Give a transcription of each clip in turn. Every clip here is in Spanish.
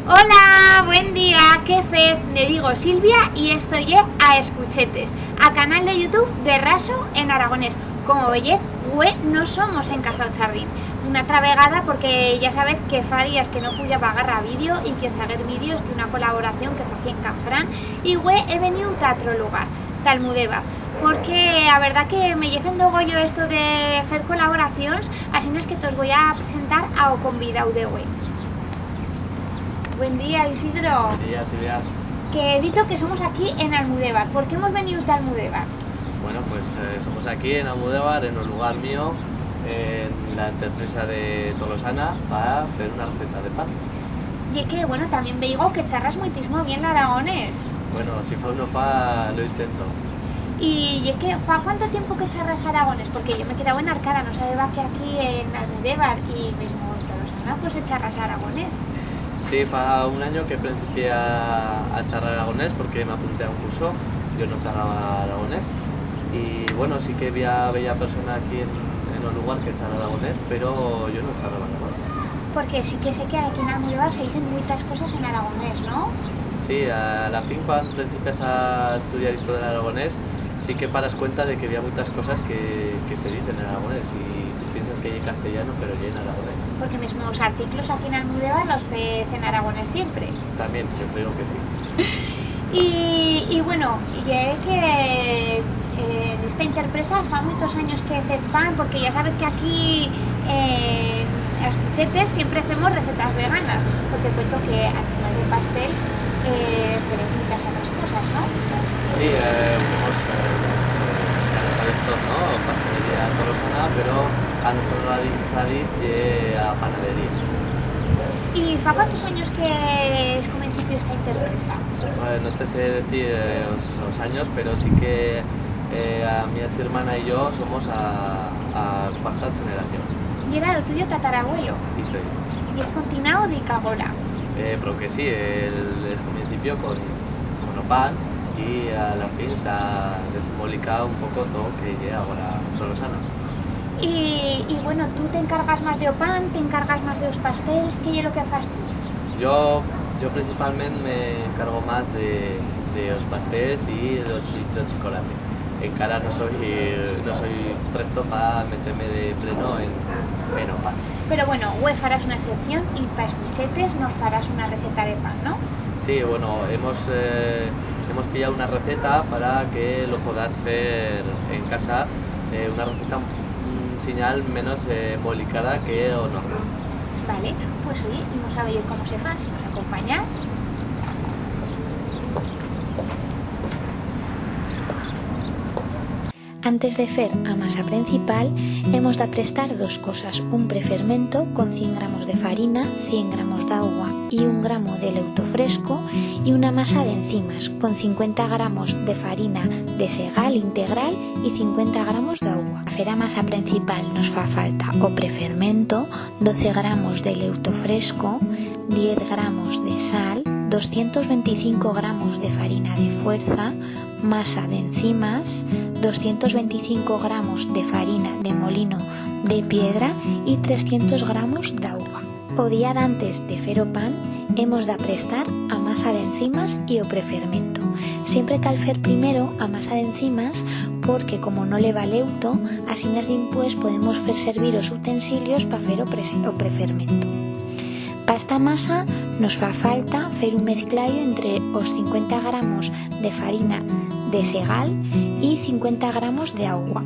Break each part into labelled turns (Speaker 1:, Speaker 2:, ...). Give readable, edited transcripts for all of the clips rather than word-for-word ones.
Speaker 1: Hola, buen día, qué fez, me digo Silvia y estoy a Escuchetes, a canal de YouTube de Raso en aragonés. Como veis, no somos en Casa Ocharrín, una travegada porque ya sabéis que fa días que no pude pagar a vídeo y que hacer vídeos de una colaboración que hacía en Canfrán y he venido a otro lugar, Talmudeva. Porque la verdad que me lleven yo esto de hacer colaboraciones, así es que te os voy a presentar a o convidado de hoy. Buen día, Isidro.
Speaker 2: Buen día, Silvia.
Speaker 1: Que he dicho que somos aquí en Almudévar. ¿Por qué hemos venido a Almudévar?
Speaker 2: Bueno, pues somos aquí en Almudévar, en un lugar mío, en la empresa de Tolosana, para hacer una receta de pan.
Speaker 1: Y es que, bueno, también veigo que charras muitísimo bien el aragonés.
Speaker 2: Bueno, si fa uno fa, lo intento.
Speaker 1: Y es que, ¿fa cuánto tiempo que charras aragonés? Porque yo me he quedado en Arcada, no sabía que aquí en Almudévar y mismo en Tolosana, pues se charras aragonés.
Speaker 2: Sí, fa un año que principié a charlar aragonés porque me apunté a un curso, yo no charlaba aragonés. Y bueno, sí que veía personas aquí en un lugar que charla aragonés, pero yo no charlaba aragonés.
Speaker 1: Porque sí que sé que aquí en Almudévar se dicen muchas cosas en aragonés, ¿no?
Speaker 2: Sí, a la fin cuando principias a estudiar historia del aragonés, sí que paras cuenta de que había muchas cosas que se dicen en aragonés y tú piensas que hay en castellano, pero ya en aragonés.
Speaker 1: Porque mismo los artículos aquí en Almudévar los ves en aragonés siempre.
Speaker 2: También, yo creo que sí.
Speaker 1: Y bueno, ya que en esta interpresa fa muchos años que haces pan, porque ya sabes que aquí en Escuchetes siempre hacemos recetas veganas, porque cuento que además de pastéis, hacemos muchas otras cosas, ¿no?
Speaker 2: Sí, hacemos ya lo sabes todo, ¿no? Pastelería tolosana, pero a nuestro radit a panadería.
Speaker 1: ¿Y fa cuántos años que es principio esta interpresa?
Speaker 2: No te sé decir los años, pero sí que a mi hermana y yo somos a cuarta generación.
Speaker 1: ¿Y era el tuyo tatarabuelo?
Speaker 2: Sí, soy.
Speaker 1: ¿Y es continuado de Cagora?
Speaker 2: Pero que sí, el principio con o pan y a la fin se ha desembolicado un poco todo que llega ahora Tolosana.
Speaker 1: Y bueno, ¿tú te encargas más de o pan, te encargas más de los pasteles? ¿Qué es lo que haces tú?
Speaker 2: Yo principalmente me encargo más de los pasteles y del chocolate. En cara no soy presto para meterme de pleno en o pan.
Speaker 1: Pero bueno, farás una excepción y para Escuchetes nos farás una receta de pan, ¿no?
Speaker 2: Sí, bueno, hemos pillado una receta para que lo podáis hacer en casa, una receta señal menos embolicada que o no.
Speaker 1: Vale, pues hoy vamos a ver cómo se fa, si nos acompaña. Antes de hacer a masa principal, hemos de prestar dos cosas, un prefermento con 100 gramos de farina, 100 gramos de agua y 1 gramo de leuto fresco y una masa de enzimas con 50 gramos de farina de segal integral y 50 gramos de agua. Para hacer a masa principal nos fa falta o prefermento, 12 gramos de leuto fresco, 10 gramos de sal, 225 gramos de farina de fuerza, masa de enzimas, 225 gramos de farina de molino de piedra y 300 gramos de agua. O día antes de fer o pan, hemos de prestar a masa de enzimas y o prefermento. Siempre cal fer primero a masa de enzimas porque como no le va leuto, así después podemos fer servir os utensilios para fer o prefermento. Para esta masa nos fa falta fer un mezclayo entre os 50 gramos de farina de segal y 50 gramos de agua.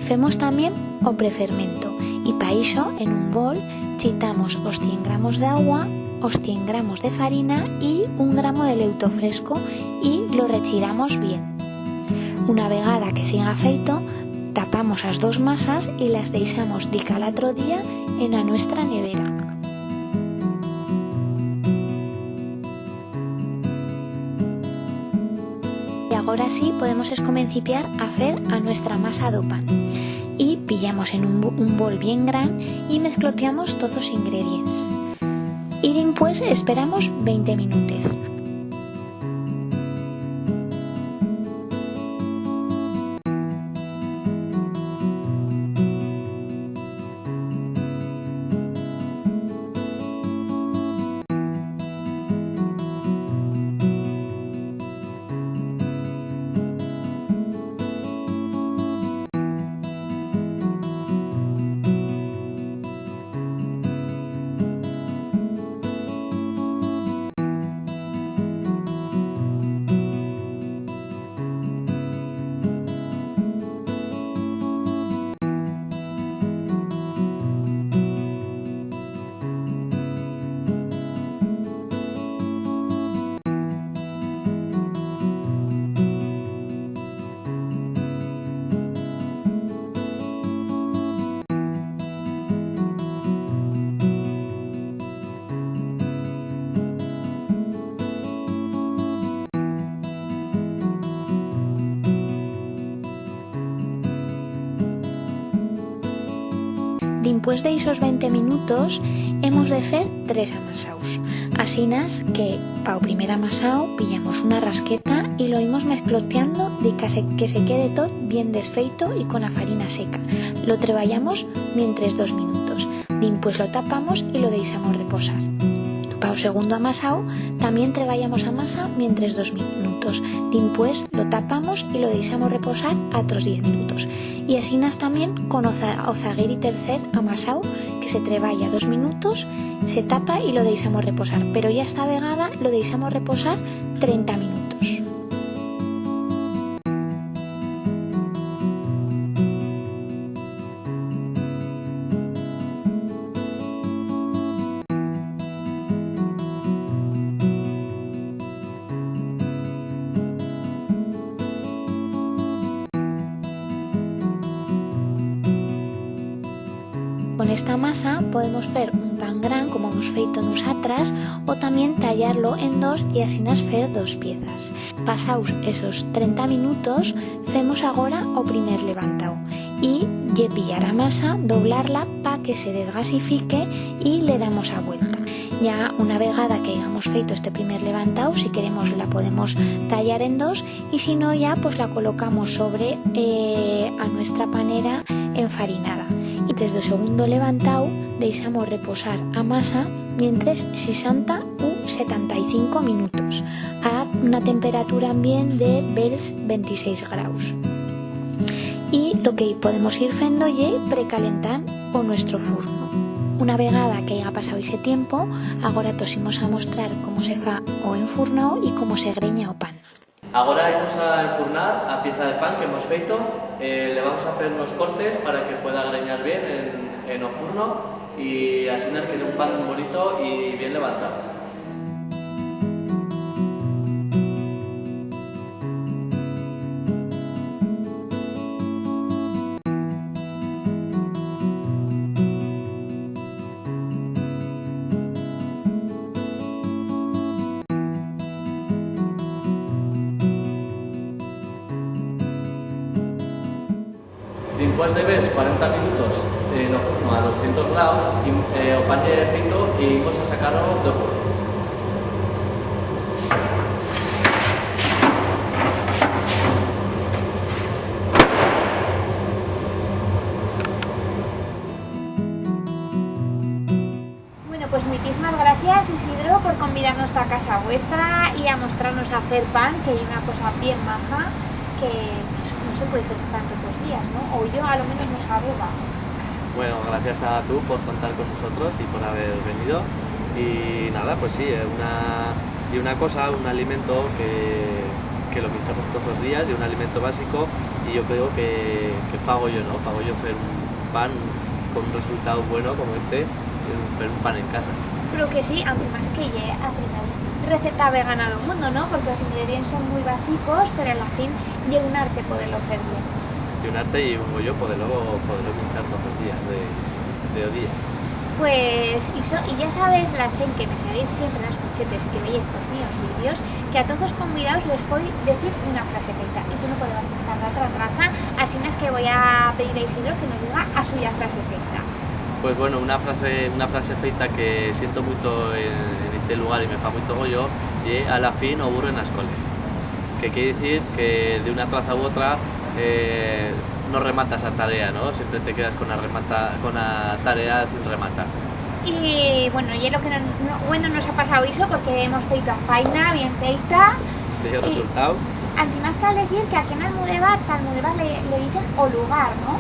Speaker 1: Femos también o prefermento y para iso en un bol chitamos os 100 gramos de agua, os 100 gramos de farina y 1 gramo de leuto fresco y lo rechiramos bien. Una vegada que siga feito, tapamos as dos masas y las deixamos dica al otro día en a nuestra nevera. Ahora sí podemos comenciar a hacer a nuestra masa de pan y pillamos en un bol bien gran y mezcloteamos todos los ingredientes y después esperamos 20 minutos. Dimpués de esos 20 minutos hemos de fer 3 amasaus. Asinas que pa o primer amasao pillamos una rasqueta y lo imos mezcloteando de que se quede todo bien desfeito y con la farina seca. Lo treballamos mientras 2 minutos. Dimpués lo tapamos y lo deixamos reposar. Pa o segundo amasao también treballamos a masa mientras 2 minutos. Dimpués lo tapamos y lo deixamos reposar a otros 10 minutos. Y asinas también con o zaguer y tercer amasao, que se treballa 2 minutos, se tapa y lo deixamos reposar. Pero ya esta vegada lo deixamos reposar 30 minutos. Con esta masa podemos fer un pan gran como hemos feito nosotras o también tallarlo en 2 y asinas fer 2 piezas. Pasaos esos 30 minutos, femos agora o primer levantao y lle pillar a masa, doblarla pa que se desgasifique y le damos a vuelta. Ya una vegada que hayamos feito este primer levantao, si queremos la podemos tallar en 2 y si no ya pues la colocamos sobre a nuestra panera enfarinada. Y desde o segundo levantao deixamos reposar a masa mientras 60 u 75 minutos a una temperatura ambiente de 26 graus. Y lo que podemos ir fendo ye precalentar o nuestro furno. Una vegada que haya pasado ese tiempo, agora tosimos a mostrar cómo se fa o enfurnao y cómo se greña o pan.
Speaker 2: Ahora vamos a enfurnar a pieza de pan que hemos feito. Le vamos a hacer unos cortes para que pueda greñar bien en o furno y así nos quede un pan bonito y bien levantado. Dimpués de ves 40 minutos no furno a 200 graus o pan lle feito e imos a sacarlo do furno.
Speaker 3: Bueno, pues muchísimas gracias, Isidro, por convidarnos a casa vuestra y a mostrarnos a hacer pan, que es una cosa bien maja que no se puede hacer pan todos los días, ¿no? O yo a lo menos no sabía.
Speaker 2: Bueno, gracias a tú por contar con nosotros y por haber venido. Y nada, pues sí, una cosa, un alimento que lo pinchamos todos los días y un alimento básico y yo creo que pago yo, ¿no? Pago yo hacer un pan con un resultado bueno como este, hacer un pan en casa.
Speaker 3: Creo que sí, aunque más que llegue a primer receta vegana del mundo, ¿no? Porque los ingredientes son muy básicos, pero en la fin llega un arte poderlo hacer bien.
Speaker 2: Y un arte y un bollo poderlo pinchar todos los días de día.
Speaker 3: Pues iso, y ya sabéis, la chen que me seguís siempre en las cuchetes y que veis los míos vídeos, que a todos los convidados les voy a decir una frase feita y tú no podrás estar la otra raza, así es que voy a pedir a Isidro que nos diga a suya frase feita.
Speaker 2: Pues bueno, una frase feita que siento mucho en este lugar y me fa mucho gollo y a la fin o burro en las coles, que quiere decir que de una traza u otra no rematas a tarea, ¿no? Siempre te quedas con la tarea sin rematar.
Speaker 3: Y bueno, y es lo que bueno nos ha pasado eso porque hemos feito a faina bien feita.
Speaker 2: Este es el resultado.
Speaker 3: Además cabe decir que aquí en Almudevar le dicen o lugar, ¿no?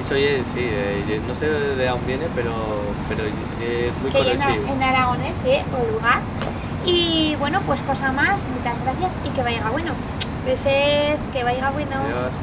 Speaker 2: Eso sí, no sé de dónde viene, pero es muy
Speaker 3: que
Speaker 2: conocido.
Speaker 3: En aragonés, o lugar. Y bueno, pues cosa más, muchas gracias y que vaya bueno. Que vaya bueno.
Speaker 2: Adiós.